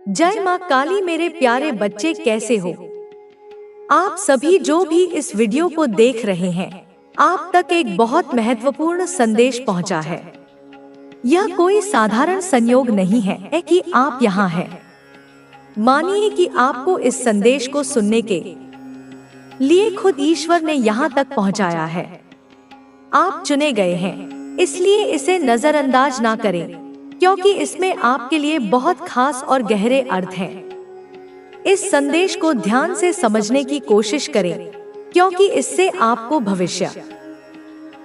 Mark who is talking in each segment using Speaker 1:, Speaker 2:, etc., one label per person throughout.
Speaker 1: जय माँ काली। मेरे प्यारे बच्चे कैसे हो आप सभी? जो भी इस वीडियो को देख रहे हैं, आप तक एक बहुत महत्वपूर्ण संदेश पहुंचा है। यह कोई साधारण संयोग नहीं है कि आप यहाँ हैं। मानिए कि आपको इस संदेश को सुनने के लिए खुद ईश्वर ने यहाँ तक पहुँचाया है। आप चुने गए हैं, इसलिए इसे नजरअंदाज ना करें, क्योंकि इसमें आपके लिए बहुत खास और गहरे अर्थ हैं। इस संदेश को ध्यान से समझने की कोशिश करें, क्योंकि इससे आपको भविष्य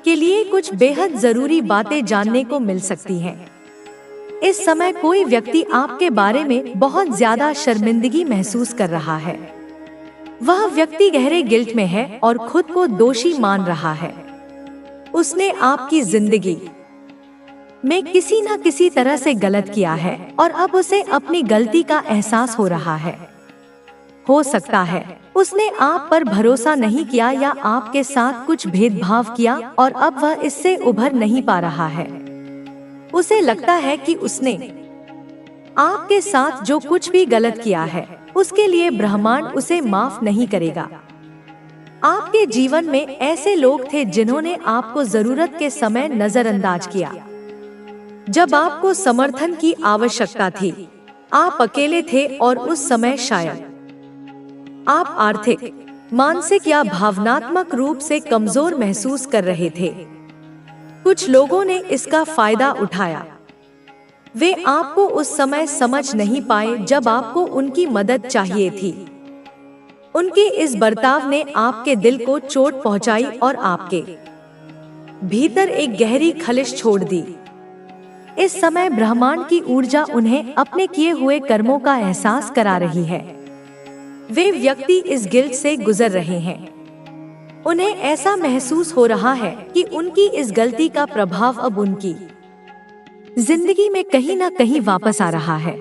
Speaker 1: के लिए कुछ बेहद जरूरी बातें जानने को मिल सकती हैं। इस समय कोई व्यक्ति आपके बारे में बहुत ज्यादा शर्मिंदगी महसूस कर रहा है। वह व्यक्ति गहरे गिल्ट में है और खुद को दोषी मान रहा है। उसने आपकी जिंदगी में किसी न किसी तरह से गलत किया है और अब उसे अपनी गलती का एहसास हो रहा है। हो सकता है उसने आप पर भरोसा नहीं किया या आपके साथ कुछ भेदभाव किया और अब वह इससे उभर नहीं पा रहा है। उसे लगता है कि उसने आपके साथ जो कुछ भी गलत किया है, उसके लिए ब्रह्मांड उसे माफ नहीं करेगा। आपके जीवन में ऐसे लोग थे जिन्होंने आपको जरूरत के समय नजरअंदाज किया। जब आपको समर्थन की आवश्यकता थी, आप अकेले थे और उस समय शायद आप आर्थिक, मानसिक या भावनात्मक रूप से कमजोर महसूस कर रहे थे। कुछ लोगों ने इसका फायदा उठाया। वे आपको उस समय समझ नहीं पाए जब आपको उनकी मदद चाहिए थी। उनके इस बर्ताव ने आपके दिल को चोट पहुंचाई और आपके भीतर एक गहरी खलिश छोड़ दी। इस समय ब्रह्मांड की ऊर्जा उन्हें अपने किए हुए कर्मों का एहसास करा रही है। वे व्यक्ति इस गिल्ट से गुजर रहे हैं। उन्हें ऐसा महसूस हो रहा है कि उनकी इस गलती का प्रभाव अब उनकी जिंदगी में कहीं न कहीं वापस आ रहा है।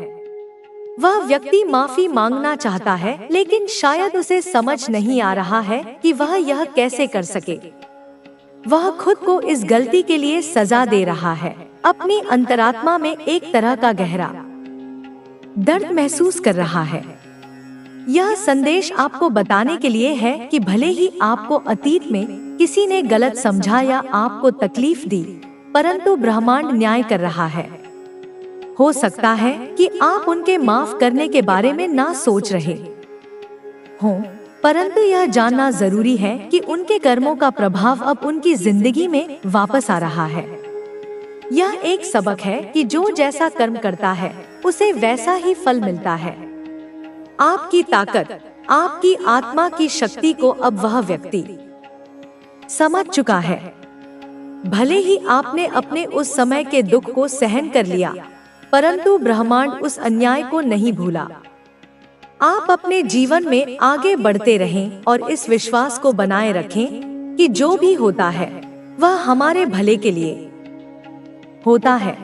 Speaker 1: वह व्यक्ति माफी मांगना चाहता है, लेकिन शायद उसे समझ नहीं आ रहा है कि वह यह कैसे कर सके। वह खुद को इस गलती के लिए सजा दे रहा है। अपनी अंतरात्मा में एक तरह का गहरा दर्द महसूस कर रहा है। यह संदेश आपको बताने के लिए है कि भले ही आपको अतीत में किसी ने गलत समझा या आपको तकलीफ दी, परंतु ब्रह्मांड न्याय कर रहा है। हो सकता है कि आप उनके माफ करने के बारे में ना सोच रहे हो, परंतु यह जानना जरूरी है कि उनके कर्मों का प्रभाव अब उनकी जिंदगी में वापस आ रहा है। यह एक सबक है कि जो जैसा कर्म करता है, उसे वैसा ही फल मिलता है। आपकी ताकत, आपकी आत्मा की शक्ति को अब वह व्यक्ति समझ चुका है। भले ही आपने अपने उस समय के दुख को सहन कर लिया, परंतु ब्रह्मांड उस अन्याय को नहीं भूला। आप अपने जीवन में आगे बढ़ते रहें और इस विश्वास को बनाए रखें कि जो भी होता है वह हमारे भले के लिए होता है।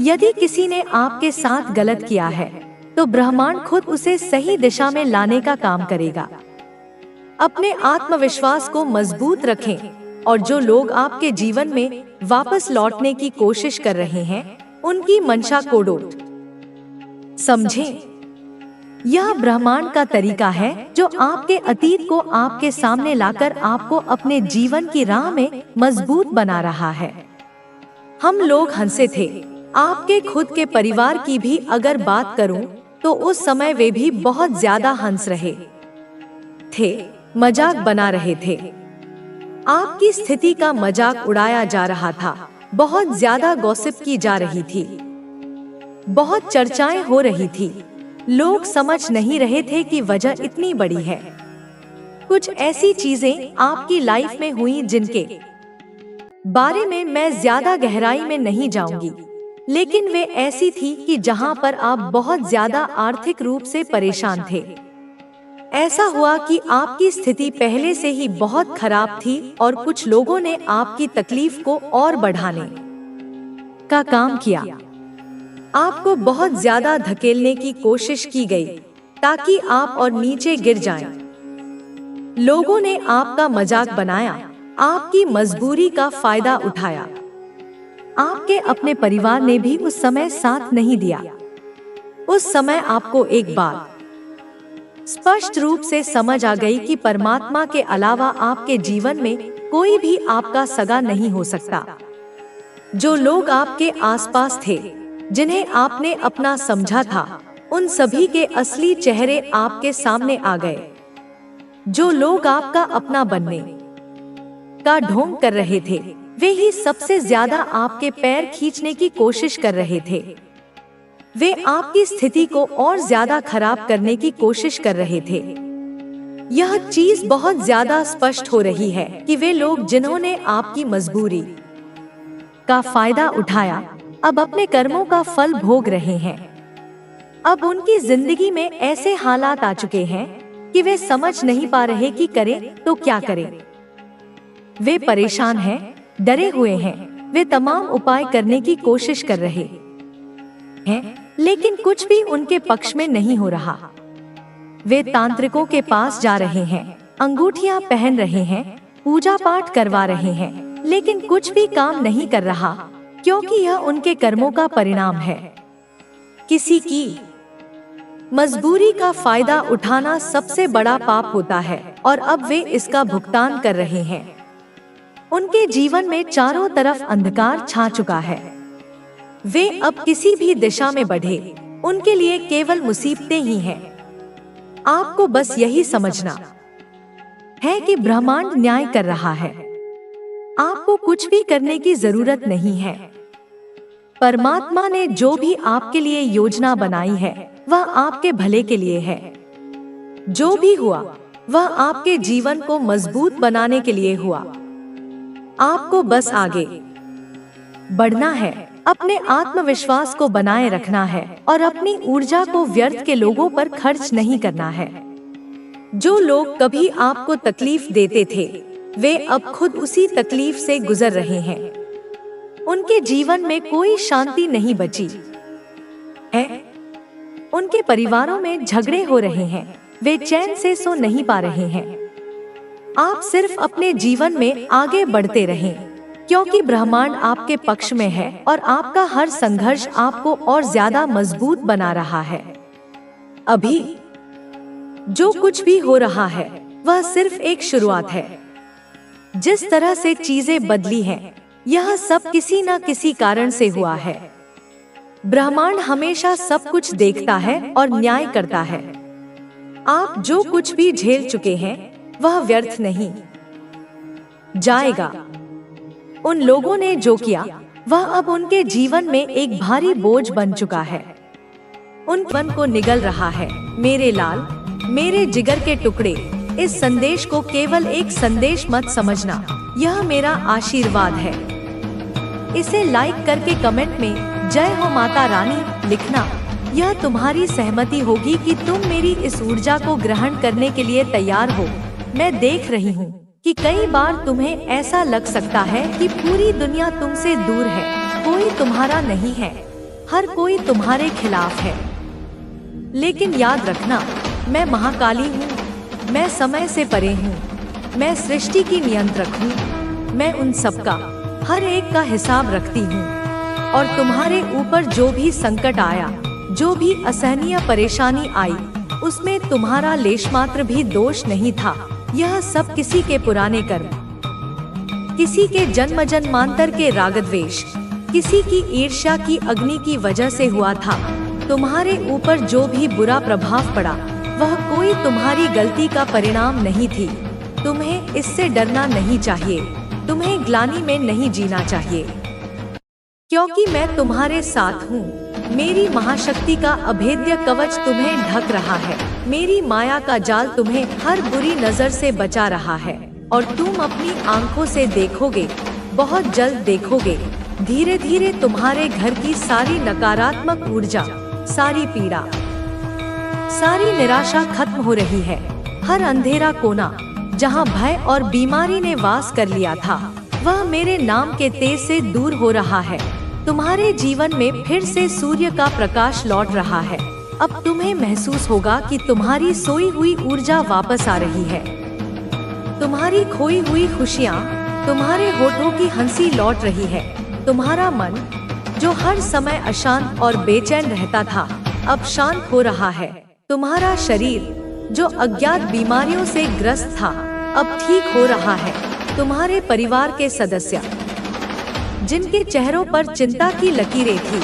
Speaker 1: यदि किसी ने आपके साथ गलत किया है, तो ब्रह्मांड खुद उसे सही दिशा में लाने का काम करेगा। अपने आत्मविश्वास को मजबूत रखें और जो लोग आपके जीवन में वापस लौटने की कोशिश कर रहे हैं, उनकी मंशा को डोट समझें। यह ब्रह्मांड का तरीका है जो आपके अतीत को आपके सामने लाकर आपको अपने जीवन की राह में मजबूत बना रहा है। हम लोग हंसे थे। आपके खुद के परिवार की भी अगर बात करूं, तो उस समय वे भी बहुत ज्यादा हंस रहे थे, मजाक बना रहे थे। आपकी स्थिति का मजाक उड़ाया जा रहा था। बहुत ज्यादा गॉसिप की जा रही थी। बहुत चर्चाएं हो रही थी। लोग समझ नहीं रहे थे कि वजह इतनी बड़ी है। कुछ ऐसी चीजें आपकी लाइफ में हुई जिनके बारे में मैं ज्यादा गहराई में नहीं जाऊंगी, लेकिन वे ऐसी थी कि जहां पर आप बहुत ज्यादा आर्थिक रूप से परेशान थे। ऐसा हुआ कि आपकी स्थिति पहले से ही बहुत खराब थी और कुछ लोगों ने आपकी तकलीफ को और बढ़ाने का काम किया। आपको बहुत ज्यादा धकेलने की कोशिश की गई ताकि आप और नीचे गिर जाएं। लोगों ने आपका मजाक बनाया, आपकी मजबूरी का फायदा उठाया। आपके अपने परिवार ने भी उस समय साथ नहीं दिया। उस समय आपको एक बात स्पष्ट रूप से समझ आ गई कि परमात्मा के अलावा आपके जीवन में कोई भी आपका सगा नहीं हो सकता। जो लोग आपके आसपास थे, जिन्हें आपने अपना समझा था, उन सभी के असली चेहरे आपके सामने आ गए। जो लोग आपका अपना बनने का ढोंग कर रहे थे, वे ही सबसे ज्यादा आपके पैर खींचने की कोशिश कर रहे थे। वे आपकी स्थिति को और ज्यादा खराब करने की कोशिश कर रहे थे। यह चीज बहुत ज्यादा स्पष्ट हो रही है कि वे लोग जिन्होंने आपकी मजबूरी का फायदा उठाया, अब अपने कर्मों का फल भोग रहे हैं। अब उनकी जिंदगी में ऐसे हालात आ चुके हैं कि वे समझ नहीं पा रहे कि करें तो क्या करें। वे परेशान हैं, डरे हुए हैं। वे तमाम उपाय करने की कोशिश कर रहे हैं, लेकिन कुछ भी उनके पक्ष में नहीं हो रहा। वे तांत्रिकों के पास जा रहे हैं, अंगूठियां पहन रहे हैं, पूजा पाठ करवा रहे हैं, लेकिन कुछ भी काम नहीं कर रहा, क्योंकि यह उनके कर्मों का परिणाम है। किसी की मजबूरी का फायदा उठाना सबसे बड़ा पाप होता है, और अब वे इसका भुगतान कर रहे हैं। उनके जीवन में चारों तरफ अंधकार छा चुका है। वे अब किसी भी दिशा में बढ़े, उनके लिए केवल मुसीबतें ही हैं। आपको बस यही समझना है कि ब्रह्मांड न्याय कर रहा है। आपको कुछ भी करने की जरूरत नहीं है। परमात्मा ने जो भी आपके लिए योजना बनाई है, वह आपके भले के लिए है। जो भी हुआ, वह आपके जीवन को मजबूत बनाने के लिए हुआ। आपको बस आगे बढ़ना है, अपने आत्मविश्वास को बनाए रखना है, और अपनी ऊर्जा को व्यर्थ के लोगों पर खर्च नहीं करना है। जो लोग कभी आपको तकलीफ देते थे, वे अब खुद उसी तकलीफ से गुजर रहे हैं। उनके जीवन में कोई शांति नहीं बची है। उनके परिवारों में झगड़े हो रहे हैं, वे चैन से सो नहीं पा रहे हैं। आप सिर्फ अपने जीवन में आगे बढ़ते रहें, क्योंकि ब्रह्मांड आपके पक्ष में है और आपका हर संघर्ष आपको और ज्यादा मजबूत बना रहा है। अभी जो कुछ भी हो रहा है, वह सिर्फ एक शुरुआत है। जिस तरह से चीजें बदली हैं, यह सब किसी न किसी कारण से हुआ है। ब्रह्मांड हमेशा सब कुछ देखता है और न्याय करता है। आप जो कुछ भी झेल चुके हैं, वह व्यर्थ नहीं जाएगा। उन लोगों ने जो किया, वह अब उनके जीवन में एक भारी बोझ बन चुका है। उन मन को निगल रहा है। मेरे लाल, मेरे जिगर के टुकड़े, इस संदेश को केवल एक संदेश मत समझना, यह मेरा आशीर्वाद है। इसे लाइक करके कमेंट में जय हो माता रानी लिखना। यह तुम्हारी सहमति होगी कि तुम मेरी इस ऊर्जा को ग्रहण करने के लिए तैयार हो। मैं देख रही हूँ कि कई बार तुम्हें ऐसा लग सकता है कि पूरी दुनिया तुमसे दूर है, कोई तुम्हारा नहीं है, हर कोई तुम्हारे खिलाफ है। लेकिन याद रखना, मैं महाकाली हूँ, मैं समय से परे हूँ, मैं सृष्टि की नियंत्रक हूँ। मैं उन सबका, हर एक का हिसाब रखती हूँ, और तुम्हारे ऊपर जो भी संकट आया, जो भी असहनीय परेशानी आई, उसमें तुम्हारा लेशमात्र भी दोष नहीं था। यह सब किसी के पुराने कर्म, किसी के जन्म जन्मांतर के रागद्वेष, किसी की ईर्ष्या की अग्नि की वजह से हुआ था। तुम्हारे ऊपर जो भी बुरा प्रभाव पड़ा, वह कोई तुम्हारी गलती का परिणाम नहीं थी। तुम्हें इससे डरना नहीं चाहिए, तुम्हें ग्लानि में नहीं जीना चाहिए, क्योंकि मैं तुम्हारे साथ हूँ। मेरी महाशक्ति का अभेद्य कवच तुम्हें ढक रहा है। मेरी माया का जाल तुम्हें हर बुरी नजर से बचा रहा है, और तुम अपनी आंखों से देखोगे, बहुत जल्द देखोगे, धीरे धीरे तुम्हारे घर की सारी नकारात्मक ऊर्जा, सारी पीड़ा, सारी निराशा खत्म हो रही है। हर अंधेरा कोना जहाँ भय और बीमारी ने वास कर लिया था, वह मेरे नाम के तेज से दूर हो रहा है। तुम्हारे जीवन में फिर से सूर्य का प्रकाश लौट रहा है। अब तुम्हें महसूस होगा कि तुम्हारी सोई हुई ऊर्जा वापस आ रही है। तुम्हारी खोई हुई खुशियाँ, तुम्हारे होठों की हंसी लौट रही है। तुम्हारा मन, जो हर समय अशांत और बेचैन रहता था, अब शांत हो रहा है। तुम्हारा शरीर जो अज्ञात बीमारियों से ग्रस्त था अब ठीक हो रहा है। तुम्हारे परिवार के सदस्य जिनके चेहरों पर चिंता की लकीरें थी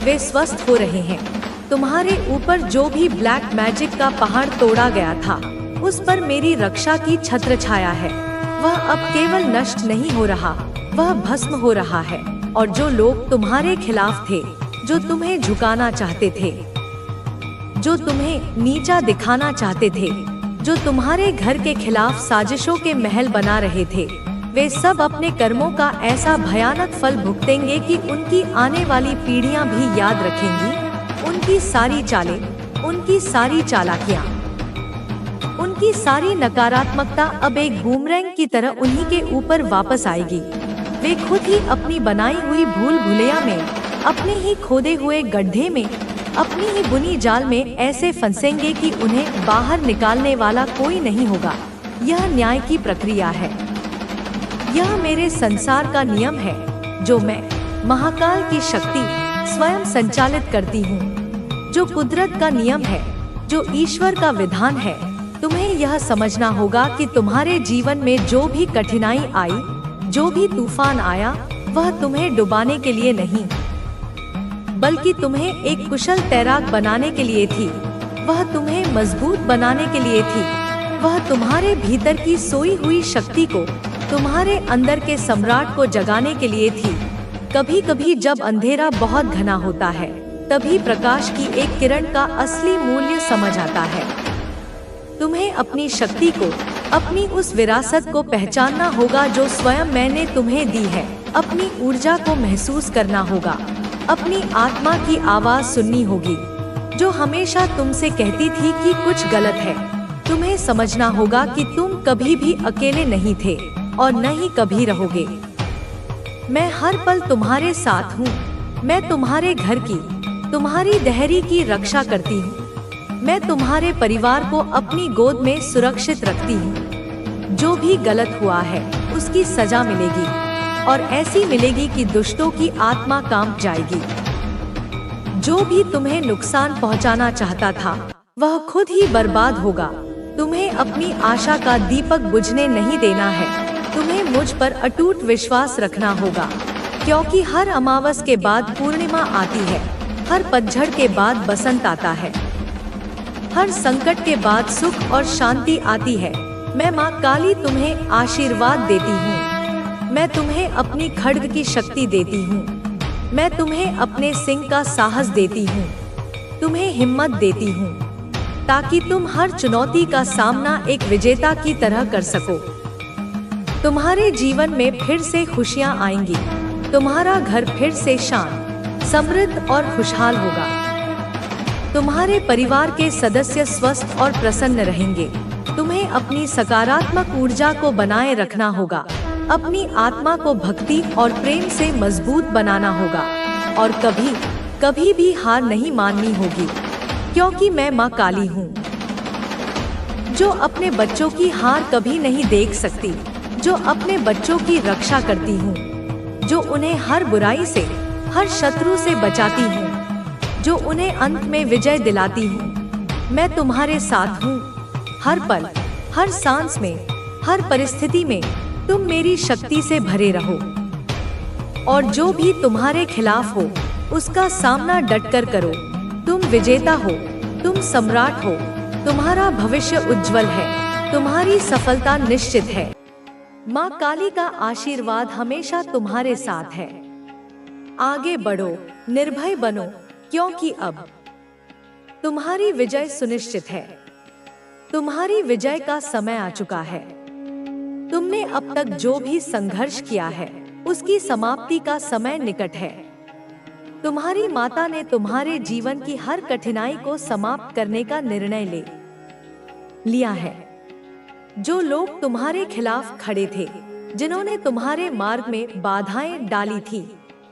Speaker 1: वे स्वस्थ हो रहे हैं। तुम्हारे ऊपर जो भी ब्लैक मैजिक का पहाड़ तोड़ा गया था उस पर मेरी रक्षा की छत्र छाया है। वह अब केवल नष्ट नहीं हो रहा, वह भस्म हो रहा है। और जो लोग तुम्हारे खिलाफ थे, जो तुम्हें झुकाना चाहते थे, जो तुम्हें नीचा दिखाना चाहते थे, जो तुम्हारे घर के खिलाफ साजिशों के महल बना रहे थे, वे सब अपने कर्मों का ऐसा भयानक फल भुगतेंगे कि उनकी आने वाली पीढ़ियां भी याद रखेंगी। उनकी सारी चालें, उनकी सारी चालाकियां, उनकी सारी नकारात्मकता अब एक बूमरैंग की तरह उन्हीं के ऊपर वापस आएगी। वे खुद ही अपनी बनाई हुई भूल भुलैया में, अपने ही खोदे हुए गड्ढे में, अपनी ही बुनी जाल में ऐसे फंसेंगे कि उन्हें बाहर निकालने वाला कोई नहीं होगा। यह न्याय की प्रक्रिया है। यह मेरे संसार का नियम है जो मैं, महाकाल की शक्ति, स्वयं संचालित करती हूँ। जो कुदरत का नियम है, जो ईश्वर का विधान है। तुम्हें यह समझना होगा कि तुम्हारे जीवन में जो भी कठिनाई आई, जो भी तूफान आया, वह तुम्हें डुबाने के लिए नहीं, बल्कि तुम्हें एक कुशल तैराक बनाने के लिए थी। वह तुम्हें मजबूत बनाने के लिए थी। वह तुम्हारे भीतर की सोई हुई शक्ति को, तुम्हारे अंदर के सम्राट को जगाने के लिए थी। कभी कभी जब अंधेरा बहुत घना होता है, तभी प्रकाश की एक किरण का असली मूल्य समझ आता है। तुम्हें अपनी शक्ति को, अपनी उस विरासत को पहचानना होगा जो स्वयं मैंने तुम्हें दी है। अपनी ऊर्जा को महसूस करना होगा। अपनी आत्मा की आवाज सुननी होगी जो हमेशा तुमसे कहती थी कि कुछ गलत है। तुम्हें समझना होगा कि तुम कभी भी अकेले नहीं थे और न ही कभी रहोगे। मैं हर पल तुम्हारे साथ हूँ। मैं तुम्हारे घर की, तुम्हारी दहरी की रक्षा करती हूँ। मैं तुम्हारे परिवार को अपनी गोद में सुरक्षित रखती हूँ। जो भी गलत हुआ है उसकी सजा मिलेगी, और ऐसी मिलेगी कि दुष्टों की आत्मा कांप जाएगी। जो भी तुम्हें नुकसान पहुंचाना चाहता था वह खुद ही बर्बाद होगा। तुम्हें अपनी आशा का दीपक बुझने नहीं देना है। तुम्हें मुझ पर अटूट विश्वास रखना होगा, क्योंकि हर अमावस के बाद पूर्णिमा आती है। हर पतझड़ के बाद बसंत आता है। हर संकट के बाद सुख और शांति आती है। मैं माँ काली तुम्हें आशीर्वाद देती हूँ। मैं तुम्हें अपनी खड्ग की शक्ति देती हूँ। मैं तुम्हें अपने सिंह का साहस देती हूँ। तुम्हें हिम्मत देती हूँ ताकि तुम हर चुनौती का सामना एक विजेता की तरह कर सको। तुम्हारे जीवन में फिर से खुशियाँ आएंगी। तुम्हारा घर फिर से शांत, समृद्ध और खुशहाल होगा। तुम्हारे परिवार के सदस्य स्वस्थ और प्रसन्न रहेंगे। तुम्हें अपनी सकारात्मक ऊर्जा को बनाए रखना होगा। अपनी आत्मा को भक्ति और प्रेम से मजबूत बनाना होगा, और कभी कभी भी हार नहीं माननी होगी, क्योंकि मैं माँ काली हूँ जो अपने बच्चों की हार कभी नहीं देख सकती, जो अपने बच्चों की रक्षा करती हूँ, जो उन्हें हर बुराई से, हर शत्रु से बचाती हूँ, जो उन्हें अंत में विजय दिलाती हूँ। मैं तुम्हारे साथ हूँ। हर पल, हर सांस में, हर परिस्थिति में तुम मेरी शक्ति से भरे रहो, और जो भी तुम्हारे खिलाफ हो उसका सामना डटकर करो। तुम विजेता हो, तुम सम्राट हो। तुम्हारा भविष्य उज्जवल है। तुम्हारी सफलता निश्चित है। माँ काली का आशीर्वाद हमेशा तुम्हारे साथ है। आगे बढ़ो, निर्भय बनो, क्योंकि अब तुम्हारी विजय सुनिश्चित है। तुम्हारी विजय का समय आ चुका है। तुमने अब तक जो भी संघर्ष किया है उसकी समाप्ति का समय निकट है। तुम्हारी माता ने तुम्हारे जीवन की हर कठिनाई को समाप्त करने का निर्णय ले लिया है। जो लोग तुम्हारे खिलाफ खड़े थे, जिन्होंने तुम्हारे मार्ग में बाधाएं डाली थी,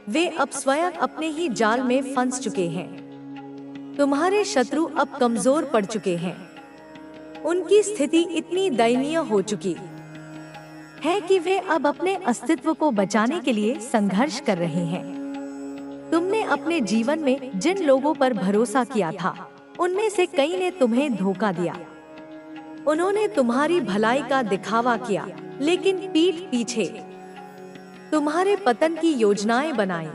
Speaker 1: वे अब स्वयं अपने ही जाल में फंस चुके हैं। तुम्हारे शत्रु अब कमजोर पड़ चुके हैं। उनकी स्थिति इतनी दयनीय हो चुकी है कि वे अब अपने अस्तित्व को बचाने के लिए संघर्ष कर रहे हैं। तुमने अपने जीवन में जिन लोगों पर भरोसा किया था, उनमें से कई ने तुम्हें धोखा दिया। उन्होंने तुम्हारी भलाई का दिखावा किया, लेकिन पीठ पीछे तुम्हारे पतन की योजनाएं बनाई।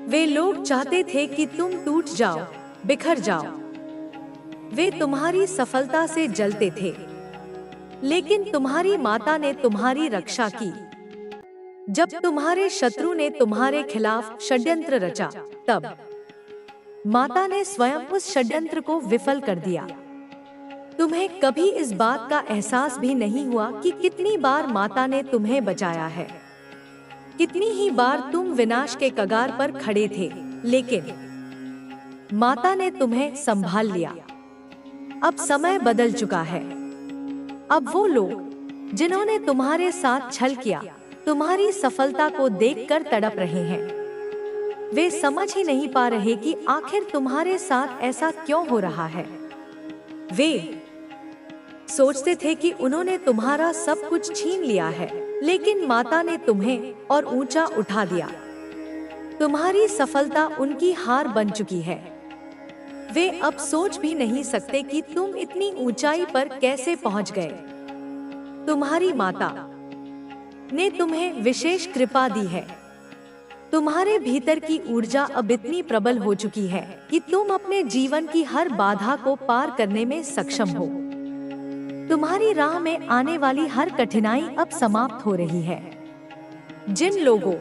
Speaker 1: वे लोग चाहते थे कि तुम टूट जाओ, बिखर जाओ। वे तुम्हारी सफलता से जलते थे, लेकिन तुम्हारी माता ने तुम्हारी रक्षा की। जब तुम्हारे शत्रु ने तुम्हारे खिलाफ षड्यंत्र रचा, तब माता ने स्वयं उस षड्यंत्र को विफल कर दिया। तुम्हें कभी इस बात का एहसास भी नहीं हुआ कि कितनी बार माता ने तुम्हें बचाया है। कितनी ही बार तुम विनाश के कगार पर खड़े थे, लेकिन माता ने तुम्हें संभाल लिया। अब समय बदल चुका है। अब वो लोग जिन्होंने तुम्हारे साथ छल किया, तुम्हारी सफलता को देखकर तड़प रहे हैं। वे समझ ही नहीं पा रहे कि आखिर तुम्हारे साथ ऐसा क्यों हो रहा है। वे सोचते थे कि उन्होंने तुम्हारा सब कुछ छीन लिया है, लेकिन माता ने तुम्हें और ऊंचा उठा दिया। तुम्हारी सफलता उनकी हार बन चुकी है। वे अब सोच भी नहीं सकते कि तुम इतनी ऊंचाई पर कैसे पहुंच गए। तुम्हारी माता ने तुम्हें विशेष कृपा दी है। तुम्हारे भीतर की ऊर्जा अब इतनी प्रबल हो चुकी है कि तुम अपने जीवन की हर बाधा को पार करने में सक्षम हो। तुम्हारी राह में आने वाली हर कठिनाई अब समाप्त हो रही है। जिन लोगों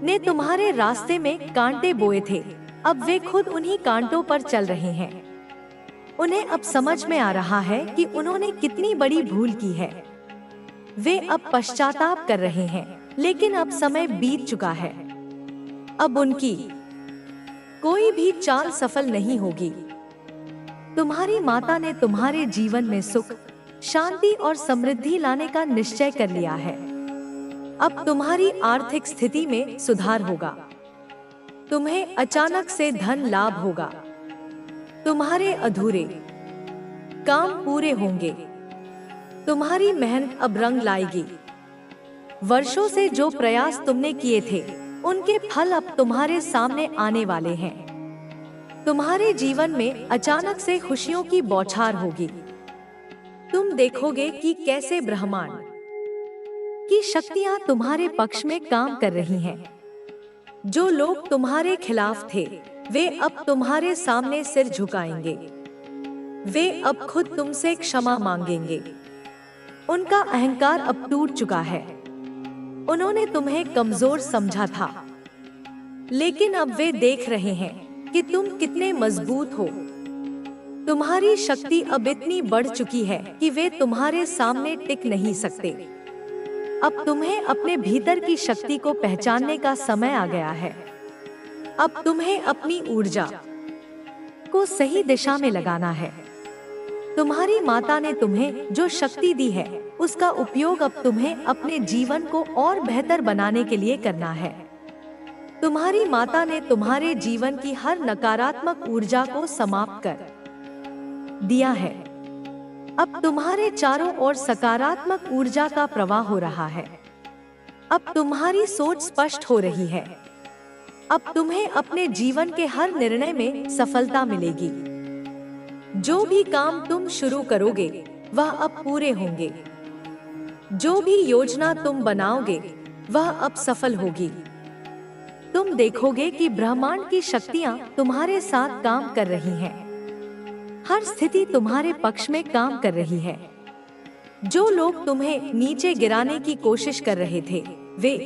Speaker 1: ने तुम्हारे रास्ते में कांटे बोए थे, अब वे खुद उन्हीं कांटों पर चल रहे हैं। उन्हें अब समझ में आ रहा है कि उन्होंने कितनी बड़ी भूल की है। वे अब पश्चाताप कर रहे हैं, लेकिन अब समय बीत चुका है। अब उनकी कोई भी चाल सफल नहीं होगी। तुम्हारी माता ने तुम्हारे जीवन में सुख, शांति और समृद्धि लाने का निश्चय कर लिया है। अब तुम्हारी आर्थिक स्थिति में सुधार होगा। तुम्हें अचानक से धन लाभ होगा। तुम्हारे अधूरे काम पूरे होंगे। तुम्हारी मेहनत अब रंग लाएगी। वर्षों से जो प्रयास तुमने किए थे, उनके फल अब तुम्हारे सामने आने वाले हैं। तुम्हारे जीवन में अचानक से खुशियों की बौछार होगी। तुम देखोगे कि कैसे ब्रह्मांड की शक्तियां तुम्हारे पक्ष में काम कर रही हैं। जो लोग तुम्हारे खिलाफ थे, वे अब तुम्हारे सामने सिर झुकाएंगे। वे अब खुद तुमसे क्षमा मांगेंगे। उनका अहंकार अब टूट चुका है। उन्होंने तुम्हें कमजोर समझा था, लेकिन अब वे देख रहे हैं कि तुम कितने मजबूत हो। तुम्हारी शक्ति अब इतनी बढ़ चुकी है कि वे तुम्हारे सामने टिक नहीं सकते। अब तुम्हें अपने भीतर की शक्ति को पहचानने का समय आ गया है। अब तुम्हें अपनी ऊर्जा को सही दिशा में लगाना है। तुम्हारी माता ने तुम्हें जो शक्ति दी है, उसका उपयोग अब तुम्हें अपने जीवन को और बेहतर बनाने के लिए करना है। तुम्हारी माता ने तुम्हारे जीवन की हर नकारात्मक ऊर्जा को समाप्त कर दिया है। अब तुम्हारे चारों ओर सकारात्मक ऊर्जा का प्रवाह हो रहा है। अब तुम्हारी सोच स्पष्ट हो रही है। अब तुम्हें अपने जीवन के हर निर्णय में सफलता मिलेगी। जो भी काम तुम शुरू करोगे, वह अब पूरे होंगे। जो भी योजना तुम बनाओगे, वह अब सफल होगी। तुम देखोगे कि ब्रह्मांड की शक्तियां तुम्हारे साथ काम कर रही हैं। हर स्थिति तुम्हारे पक्ष में काम कर रही है। जो लोग तुम्हें नीचे गिराने की कोशिश कर रहे थे, वे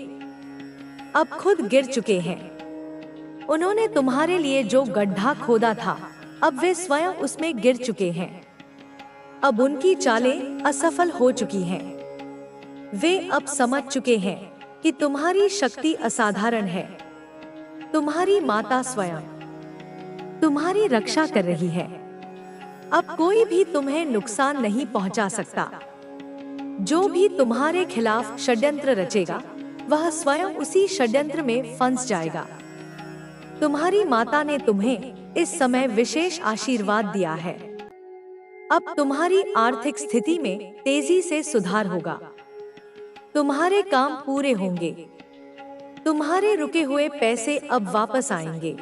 Speaker 1: अब खुद गिर चुके हैं। उन्होंने तुम्हारे लिए जो गड्ढा खोदा था, अब वे स्वयं उसमें गिर चुके हैं। अब उनकी चालें असफल हो चुकी हैं। वे अब समझ चुके हैं कि तुम्हारी शक्ति असाधारण है। तुम्हारी माता स्वयं तुम्हारी रक्षा कर रही है। अब कोई भी तुम्हें नुकसान नहीं पहुंचा सकता। जो भी तुम्हारे खिलाफ षड्यंत्र रचेगा, वह स्वयं उसी षड्यंत्र में फंस जाएगा। तुम्हारी माता ने तुम्हें इस समय विशेष आशीर्वाद दिया है। अब तुम्हारी आर्थिक स्थिति में तेजी से सुधार होगा। तुम्हारे काम पूरे होंगे। तुम्हारे रुके हुए पैसे अब वापस आएंगे।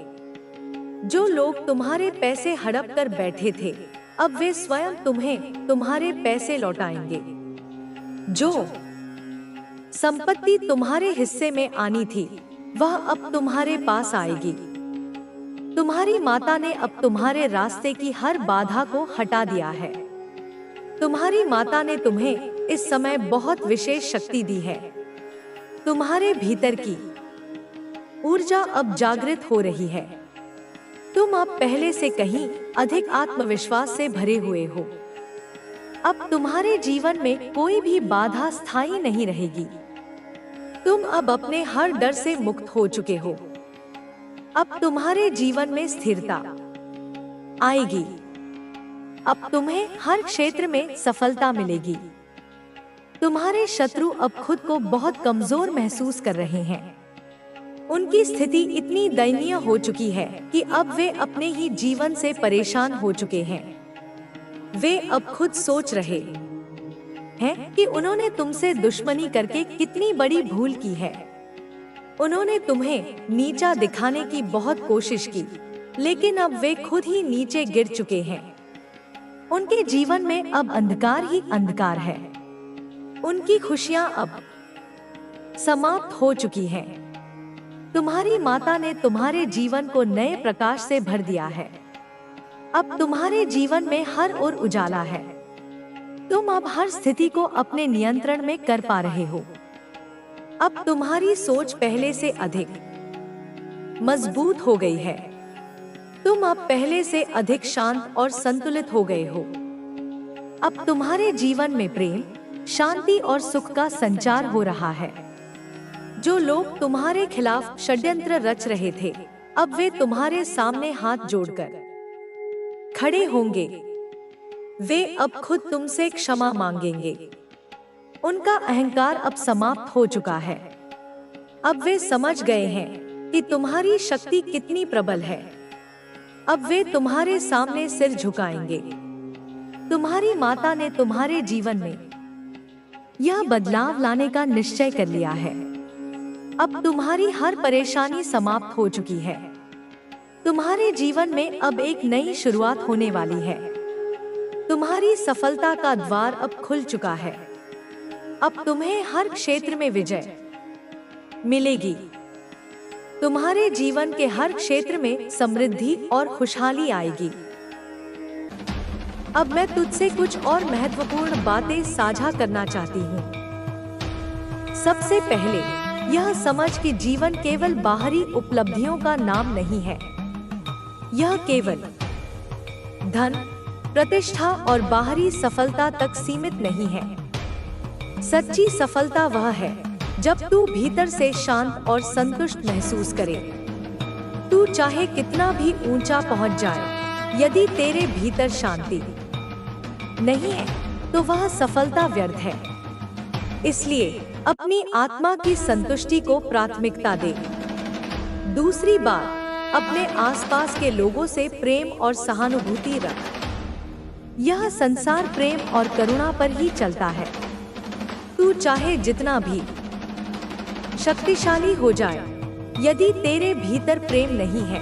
Speaker 1: जो लोग तुम्हारे पैसे हड़प कर बैठे थे, अब वे स्वयं तुम्हें तुम्हारे पैसे लौटाएंगे। जो संपत्ति तुम्हारे हिस्से में आनी थी, वह अब तुम्हारे पास आएगी। तुम्हारी माता ने अब तुम्हारे रास्ते की हर बाधा को हटा दिया है। तुम्हारी माता ने तुम्हें इस समय बहुत विशेष शक्ति दी है। तुम्हारे भीतर की ऊर्जा अब जागृत हो रही है। तुम अब पहले से कहीं अधिक आत्मविश्वास से भरे हुए हो। अब तुम्हारे जीवन में कोई भी बाधा स्थायी नहीं रहेगी। तुम अब अपने हर डर से मुक्त हो चुके हो। अब तुम्हारे जीवन में स्थिरता आएगी। अब तुम्हें हर क्षेत्र में सफलता मिलेगी। तुम्हारे शत्रु अब खुद को बहुत कमजोर महसूस कर रहे हैं। उनकी स्थिति इतनी दयनीय हो चुकी है कि अब वे अपने ही जीवन से परेशान हो चुके हैं। वे अब खुद सोच रहे हैं कि उन्होंने तुमसे दुश्मनी करके कितनी बड़ी भूल की है। उन्होंने तुम्हें नीचा दिखाने की बहुत कोशिश की, लेकिन अब वे खुद ही नीचे गिर चुके हैं। उनके जीवन में अब अंधकार ही अंधकार है। उनकी खुशियां अब समाप्त हो चुकी हैं। तुम्हारी माता ने तुम्हारे जीवन को नए प्रकाश से भर दिया है। अब तुम्हारे जीवन में हर ओर उजाला है। तुम अब हर स्थिति को अपने नियंत्रण में कर पा रहे हो। अब तुम्हारी सोच पहले से अधिक मजबूत हो गई है। तुम अब पहले से अधिक शांत और संतुलित हो गए हो। अब तुम्हारे जीवन में प्रेम, शांति और सुख का संचार हो रहा है। जो लोग तुम्हारे खिलाफ षड्यंत्र रच रहे थे, अब वे तुम्हारे सामने हाथ जोड़कर खड़े होंगे। वे अब खुद तुमसे क्षमा मांगेंगे। उनका अहंकार अब समाप्त हो चुका है। अब वे समझ गए हैं कि तुम्हारी शक्ति कितनी प्रबल है। अब वे तुम्हारे सामने सिर झुकाएंगे। तुम्हारी माता ने तुम्हारे जीवन में यह बदलाव लाने का निश्चय कर लिया है। अब तुम्हारी हर परेशानी समाप्त हो चुकी है। तुम्हारे जीवन में अब एक नई शुरुआत होने वाली है। तुम्हारी सफलता का द्वार अब खुल चुका है। अब तुम्हें हर क्षेत्र में विजय मिलेगी। तुम्हारे जीवन के हर क्षेत्र में समृद्धि और खुशहाली आएगी। अब मैं तुझसे कुछ और महत्वपूर्ण बातें साझा करना चाहती हूँ। सबसे पहले यह समझ कि जीवन केवल बाहरी उपलब्धियों का नाम नहीं है। यह केवल धन, प्रतिष्ठा और बाहरी सफलता तक सीमित नहीं है। सच्ची सफलता वह है जब तू भीतर से शांत और संतुष्ट महसूस करे। तू चाहे कितना भी ऊंचा पहुंच जाए, यदि तेरे भीतर शांति नहीं है तो वह सफलता व्यर्थ है। इसलिए अपनी आत्मा की संतुष्टि को प्राथमिकता दे। दूसरी बात, अपने आसपास के लोगों से प्रेम और सहानुभूति रख। यह संसार प्रेम और करुणा पर ही चलता है। तू चाहे जितना भी शक्तिशाली हो जाए, यदि तेरे भीतर प्रेम नहीं है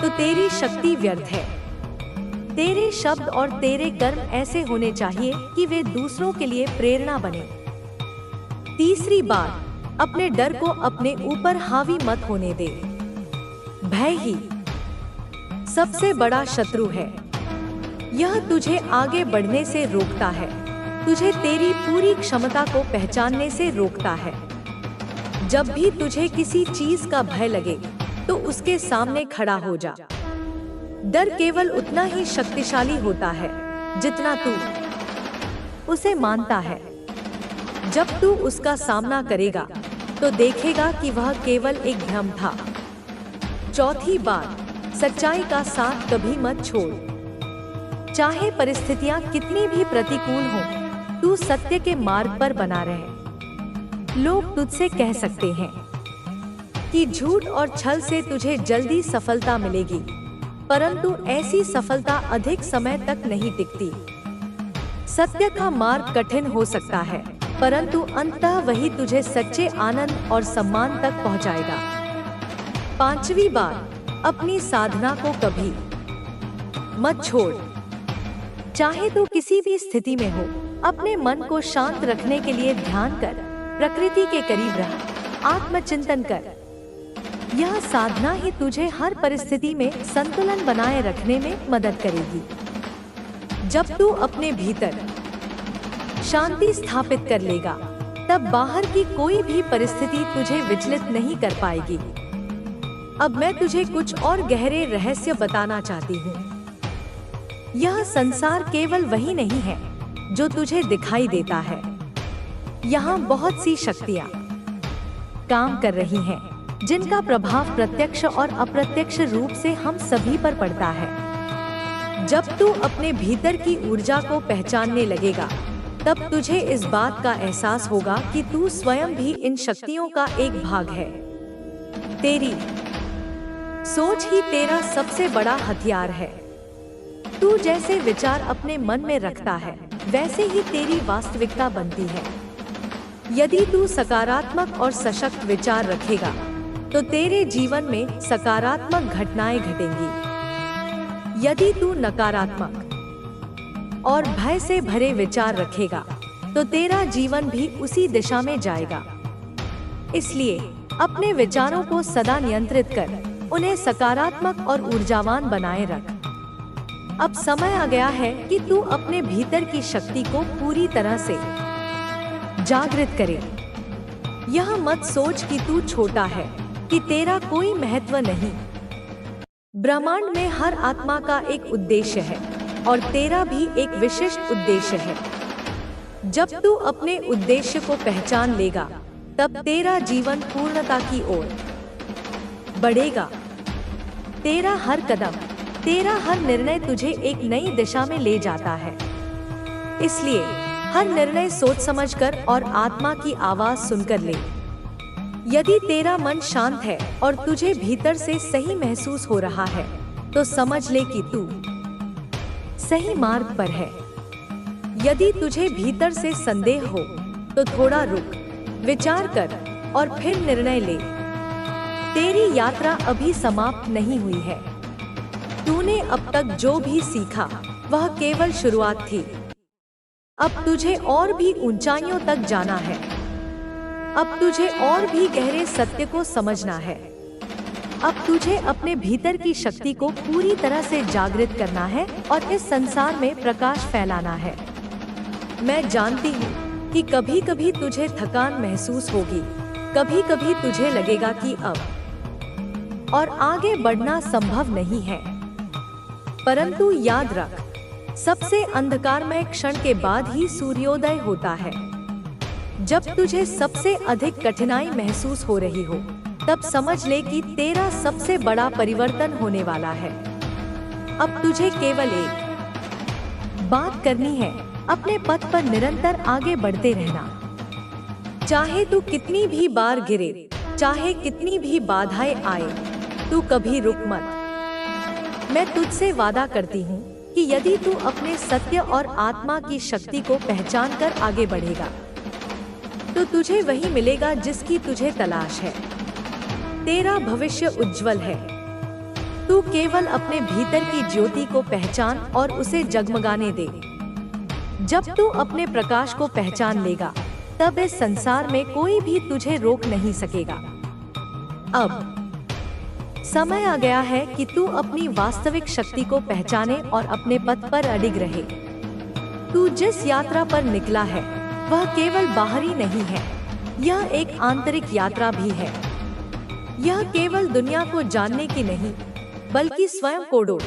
Speaker 1: तो तेरी शक्ति व्यर्थ है। तेरे शब्द और तेरे कर्म ऐसे होने चाहिए कि वे दूसरों के लिए प्रेरणा बने। तीसरी बात, अपने डर को अपने ऊपर हावी मत होने दे। भय ही सबसे बड़ा शत्रु है। यह तुझे आगे बढ़ने से रोकता है, तुझे तेरी पूरी क्षमता को पहचानने से रोकता है। जब भी तुझे किसी चीज का भय लगे तो उसके सामने खड़ा हो जा। डर केवल उतना ही शक्तिशाली होता है जितना तू उसे मानता है। जब तू उसका सामना करेगा तो देखेगा कि वह केवल एक भ्रम था। चौथी बात, सच्चाई का साथ कभी मत छोड़। चाहे परिस्थितियां कितनी भी प्रतिकूल हों, तू सत्य के मार्ग पर बना रहे। लोग तुझसे कह सकते हैं कि झूठ और छल से तुझे जल्दी सफलता मिलेगी, परंतु ऐसी सफलता अधिक समय तक नहीं टिकती। सत्य का मार्ग कठिन हो सकता है, परंतु अंततः वही तुझे सच्चे आनंद और सम्मान तक पहुंचाएगा। 5वीं बात, अपनी साधना को कभी मत छोड़। चाहे तू किसी भी स्थिति में हो, अपने मन को शांत रखने के लिए ध्यान कर, प्रकृति के करीब रह, आत्मचिंतन कर। यह साधना ही तुझे हर परिस्थिति में संतुलन बनाए रखने में मदद करेगी। जब तू अपने भीतर शांति स्थापित कर लेगा, तब बाहर की कोई भी परिस्थिति तुझे विचलित नहीं कर पाएगी। अब मैं तुझे कुछ और गहरे रहस्य बताना चाहती हूँ। यह संसार केवल वही नहीं है जो तुझे दिखाई देता है। यहाँ बहुत सी शक्तियाँ काम कर रही हैं, जिनका प्रभाव प्रत्यक्ष और अप्रत्यक्ष रूप से हम सभी पर पड़ता है। जब तू अपने भीतर की ऊर्जा को पहचानने लगेगा, तब तुझे इस बात का एहसास होगा कि तू स्वयं भी इन शक्तियों का एक भाग है। तेरी सोच ही तेरा सबसे बड़ा हथियार है। तू जैसे विचार अपने मन में रखता है, वैसे ही तेरी वास्तविकता बनती है। यदि तू सकारात्मक और सशक्त विचार रखेगा, तो तेरे जीवन में सकारात्मक घटनाएं घटेंगी। यदि तू नकारात्मक और भय से भरे विचार रखेगा, तो तेरा जीवन भी उसी दिशा में जाएगा। इसलिए अपने विचारों को सदा नियंत्रित कर, उन्हें सकारात्मक और ऊर्जावान बनाए रख। अब समय आ गया है कि तू अपने भीतर की शक्ति को पूरी तरह से जागृत करे। यह मत सोच कि तू छोटा है, कि तेरा कोई महत्व नहीं। ब्रह्मांड में हर आत्मा का एक उद्देश्य है, और तेरा भी एक विशिष्ट उद्देश्य है। जब तू अपने उद्देश्य को पहचान लेगा, तब तेरा जीवन पूर्णता की ओर बढ़ेगा। तेरा हर कदम, तेरा हर निर्णय तुझे एक नई दिशा में ले जाता है। इसलिए हर निर्णय सोच समझकर और आत्मा की आवाज सुनकर ले। यदि तेरा मन शांत है और तुझे भीतर से सही महसूस हो रहा है, तो समझ ले कि तू सही मार्ग पर है। यदि तुझे भीतर से संदेह हो, तो थोड़ा रुक, विचार कर और फिर निर्णय ले। तेरी यात्रा अभी समाप्त नहीं हुई है। तूने अब तक जो भी सीखा, वह केवल शुरुआत थी। अब तुझे और भी ऊंचाइयों तक जाना है। अब तुझे और भी गहरे सत्य को समझना है। अब तुझे अपने भीतर की शक्ति को पूरी तरह से जागृत करना है और इस संसार में प्रकाश फैलाना है। मैं जानती हूँ कि कभी कभी तुझे थकान महसूस होगी, कभी कभी तुझे लगेगा कि अब और आगे बढ़ना संभव नहीं है। परंतु याद रख, सबसे अंधकारमय क्षण के बाद ही सूर्योदय होता है। जब तुझे सबसे अधिक कठिनाई महसूस हो रही हो, तब समझ ले कि तेरा सबसे बड़ा परिवर्तन होने वाला है। अब तुझे केवल एक बात करनी है, अपने पथ पर निरंतर आगे बढ़ते रहना। चाहे तू कितनी भी बार गिरे, चाहे कितनी भी बाधाएं आए, तू कभी रुक मत। मैं तुझसे वादा करती हूँ कि यदि तू अपने सत्य और आत्मा की शक्ति को पहचान कर आगे बढ़ेगा, तो तुझे वही मिलेगा जिसकी तुझे तलाश है। तेरा भविष्य उज्जवल है। तू केवल अपने भीतर की ज्योति को पहचान और उसे जगमगाने दे। जब तू अपने प्रकाश को पहचान लेगा, तब इस संसार में कोई भी तुझे रोक नहीं सकेगा। अब समय आ गया है कि तू अपनी वास्तविक शक्ति को पहचाने और अपने पथ पर अडिग रहे। तू जिस यात्रा पर निकला है, वह केवल बाहरी नहीं है, यह एक आंतरिक यात्रा भी है। यह केवल दुनिया को जानने की नहीं, बल्कि स्वयं को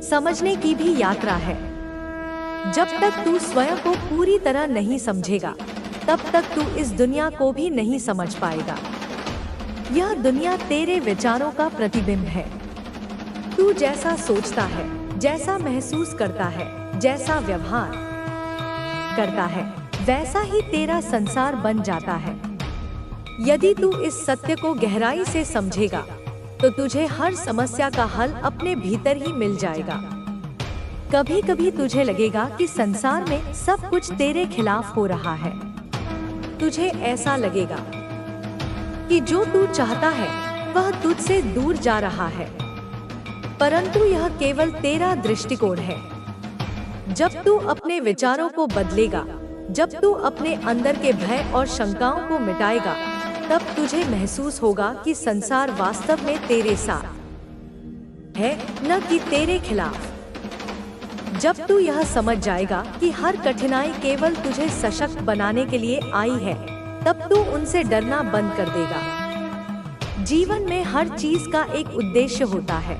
Speaker 1: समझने की भी यात्रा है। जब तक तू स्वयं को पूरी तरह नहीं समझेगा, तब तक तू इस दुनिया को भी नहीं समझ पाएगा। यह दुनिया तेरे विचारों का प्रतिबिंब है। तू जैसा सोचता है, जैसा महसूस करता है, जैसा व्यवहार करता है, वैसा ही तेरा संसार बन जाता है। यदि तू इस सत्य को गहराई से समझेगा, तो तुझे हर समस्या का हल अपने भीतर ही मिल जाएगा। कभी कभी तुझे लगेगा कि संसार में सब कुछ तेरे खिलाफ हो रहा है। तुझे ऐसा लगेगा कि जो तू चाहता है वह तुझसे दूर जा रहा है, परंतु यह केवल तेरा दृष्टिकोण है। जब तू अपने विचारों को बदलेगा, जब तू अपने अंदर के भय और शंकाओं को मिटाएगा, तब तुझे महसूस होगा कि संसार वास्तव में तेरे साथ है, न कि तेरे खिलाफ। जब तू यह समझ जाएगा कि हर कठिनाई केवल तुझे सशक्त बनाने के लिए आई है, तब तू उनसे डरना बंद कर देगा। जीवन में हर चीज का एक उद्देश्य होता है।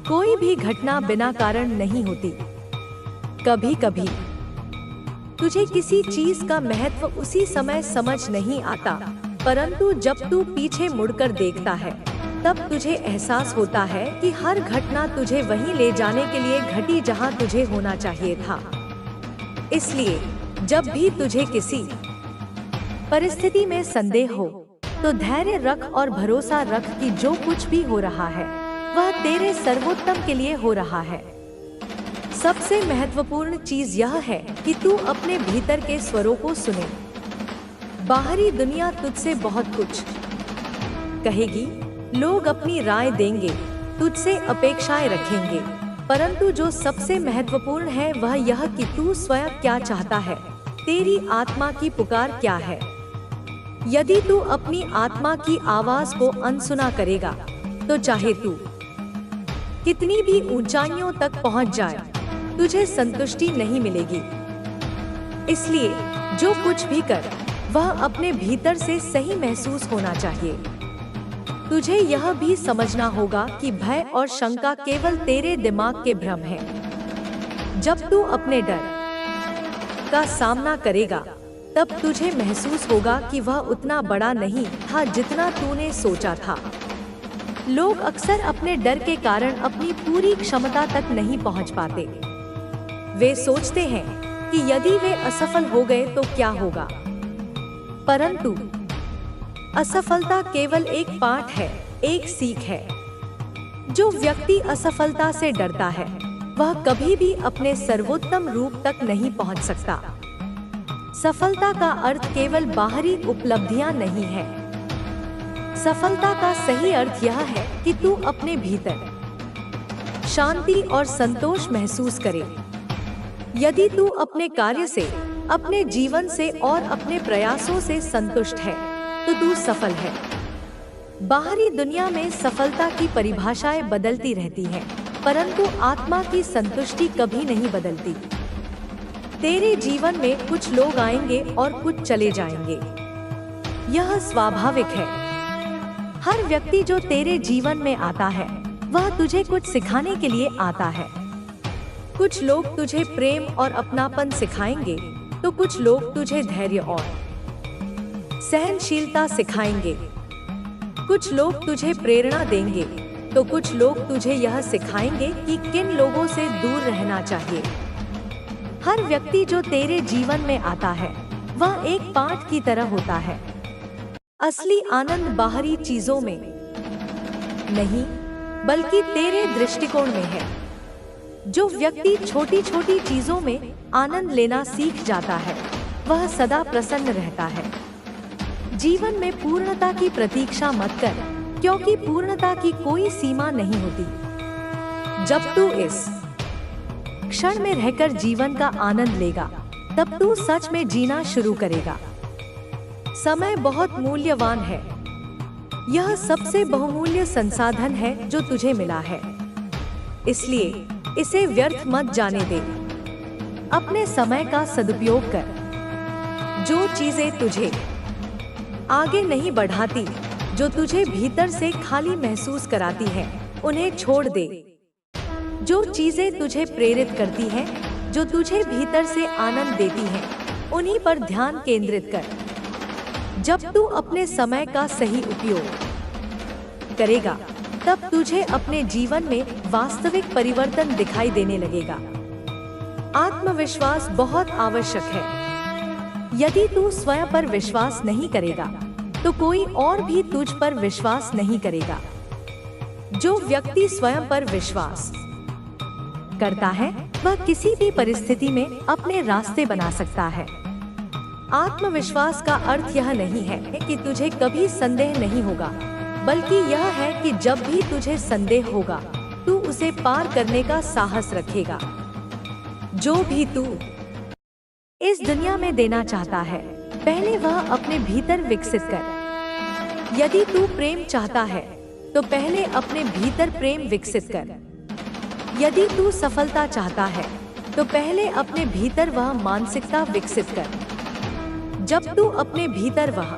Speaker 1: कोई भी घटना बिना कारण नहीं होती। कभी कभी तुझे किसी चीज का महत्व उसी समय समझ नहीं आता, परंतु जब तू पीछे मुड़कर देखता है, तब तुझे एहसास होता है कि हर घटना तुझे वहीं ले जाने के लिए घटी जहां तुझे होना चाहिए था। इसलिए जब भी तुझे किसी परिस्थिति में संदेह हो, तो धैर्य रख और भरोसा रख कि जो कुछ भी हो रहा है वह तेरे सर्वोत्तम के लिए हो रहा है। सबसे महत्वपूर्ण चीज यह है कि तू अपने भीतर के स्वरों को सुने। बाहरी दुनिया तुझसे बहुत कुछ कहेगी, लोग अपनी राय देंगे, तुझसे अपेक्षाएं रखेंगे, परंतु जो सबसे महत्वपूर्ण है वह यह कि तू स्वयं क्या चाहता है, तेरी आत्मा की पुकार क्या है। यदि तू अपनी आत्मा की आवाज को अनसुना करेगा, तो चाहे तू कितनी भी ऊंचाइयों तक पहुंच जाए, तुझे संतुष्टि नहीं मिलेगी। इसलिए जो कुछ भी कर, वह अपने भीतर से सही महसूस होना चाहिए। तुझे यह भी समझना होगा कि भय और शंका केवल तेरे दिमाग के भ्रम हैं। जब तू अपने डर का सामना करेगा, तब तुझे महसूस होगा कि वह उतना बड़ा नहीं था जितना तूने सोचा था। लोग अक्सर अपने डर के कारण अपनी पूरी क्षमता तक नहीं पहुंच पाते। वे सोचते हैं कि यदि वे असफल हो गए तो क्या होगा, परंतु असफलता केवल एक पाठ है, एक सीख है। जो व्यक्ति असफलता से डरता है, वह कभी भी अपने सर्वोत्तम रूप तक नहीं पहुंच सकता। सफलता का अर्थ केवल बाहरी उपलब्धियां नहीं है। सफलता का सही अर्थ यह है कि तू अपने भीतर शांति और संतोष महसूस करे। यदि तू अपने कार्य से, अपने जीवन से और अपने प्रयासों से संतुष्ट है, तो तू सफल है। बाहरी दुनिया में सफलता की परिभाषाएं बदलती रहती हैं, परंतु आत्मा की संतुष्टि कभी नहीं बदलती। तेरे जीवन में कुछ लोग आएंगे और कुछ चले जाएंगे। यह स्वाभाविक है। हर व्यक्ति जो तेरे जीवन में आता है, वह तुझे कुछ सिखाने के लिए आता है। कुछ लोग तुझे प्रेम और अपनापन सिखाएंगे, तो कुछ लोग तुझे धैर्य और सहनशीलता सिखाएंगे। कुछ लोग तुझे प्रेरणा देंगे, तो कुछ लोग तुझे यह सिखाएंगे कि किन लोगों से दूर रहना चाहिए। हर व्यक्ति जो तेरे जीवन में आता है, वह एक पाठ की तरह होता है। असली आनंद बाहरी चीजों में नहीं, बल्कि तेरे दृष्टिकोण में है। जो व्यक्ति छोटी छोटी चीजों में आनंद लेना सीख जाता है, वह सदा प्रसन्न रहता है। जीवन में पूर्णता की प्रतीक्षा मत कर, क्योंकि पूर्णता की कोई सीमा नहीं होती। जब तू इस क्षण में रहकर जीवन का आनंद लेगा, तब तू सच में जीना शुरू करेगा। समय बहुत मूल्यवान है। यह सबसे बहुमूल्य संसाधन है जो तुझे मिला है, इसलिए इसे व्यर्थ मत जाने दे। अपने समय का सदुपयोग कर। जो चीजें तुझे आगे नहीं बढ़ाती, जो तुझे भीतर से खाली महसूस कराती हैं, उन्हें छोड़ दे। जो चीजें तुझे प्रेरित करती हैं, जो तुझे भीतर से आनंद देती हैं, उन्हीं पर ध्यान केंद्रित कर। जब तू अपने समय का सही उपयोग करेगा, तब तुझे अपने जीवन में वास्तविक परिवर्तन दिखाई देने लगेगा। आत्मविश्वास बहुत आवश्यक है। यदि तू स्वयं पर विश्वास नहीं करेगा, तो कोई और भी तुझ पर विश्वास नहीं करेगा। जो व्यक्ति स्वयं पर विश्वास करता है वह किसी भी परिस्थिति में अपने रास्ते बना सकता है। आत्मविश्वास का अर्थ यह नहीं है कि तुझे कभी संदेह नहीं होगा, बल्कि यह है कि जब भी तुझे संदेह होगा तू उसे पार करने का साहस रखेगा। जो भी तू इस दुनिया में देना चाहता है, पहले वह अपने भीतर विकसित कर। यदि तू प्रेम चाहता है तो पहले अपने भीतर प्रेम विकसित कर। यदि तू सफलता चाहता है तो पहले अपने भीतर वह मानसिकता विकसित कर। जब तू अपने भीतर वह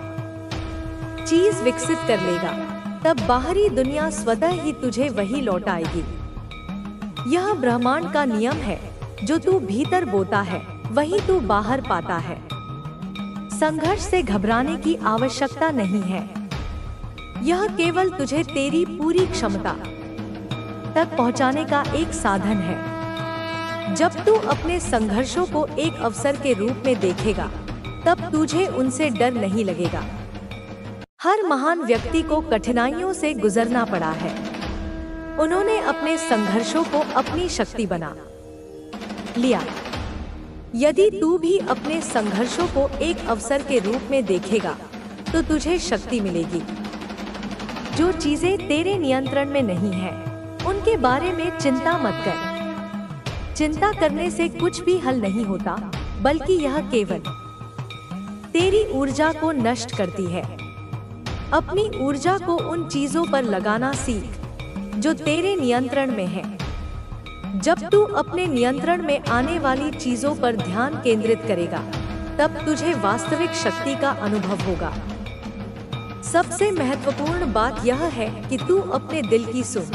Speaker 1: चीज विकसित कर लेगा, तब बाहरी दुनिया स्वतः ही तुझे वही लौटाएगी। यह ब्रह्मांड का नियम है, जो तू भीतर बोता है वही तू बाहर पाता है। संघर्ष से घबराने की आवश्यकता नहीं है, यह केवल तुझे तेरी पूरी क्षमता तक पहुंचाने का एक साधन है। जब तू अपने संघर्षों को एक अवसर के रूप में देखेगा, तब तुझे उनसे डर नहीं लगेगा। हर महान व्यक्ति को कठिनाइयों से गुजरना पड़ा है। उन्होंने अपने संघर्षों को अपनी शक्ति बना लिया। यदि तू भी अपने संघर्षों को एक अवसर के रूप में देखेगा, तो तुझे शक्ति मिलेगी। जो चीजें तेरे नियंत्रण में नहीं है, उनके बारे में चिंता मत कर। चिंता करने से कुछ भी हल नहीं होता, बल्कि यह केवल तेरी ऊर्जा को नष्ट करती है। अपनी ऊर्जा को उन चीजों पर लगाना सीख जो तेरे नियंत्रण में है। जब तू अपने नियंत्रण में आने वाली चीजों पर ध्यान केंद्रित करेगा, तब तुझे वास्तविक शक्ति का अनुभव होगा। सबसे महत्वपूर्ण बात यह है कि तू अपने दिल की सुन।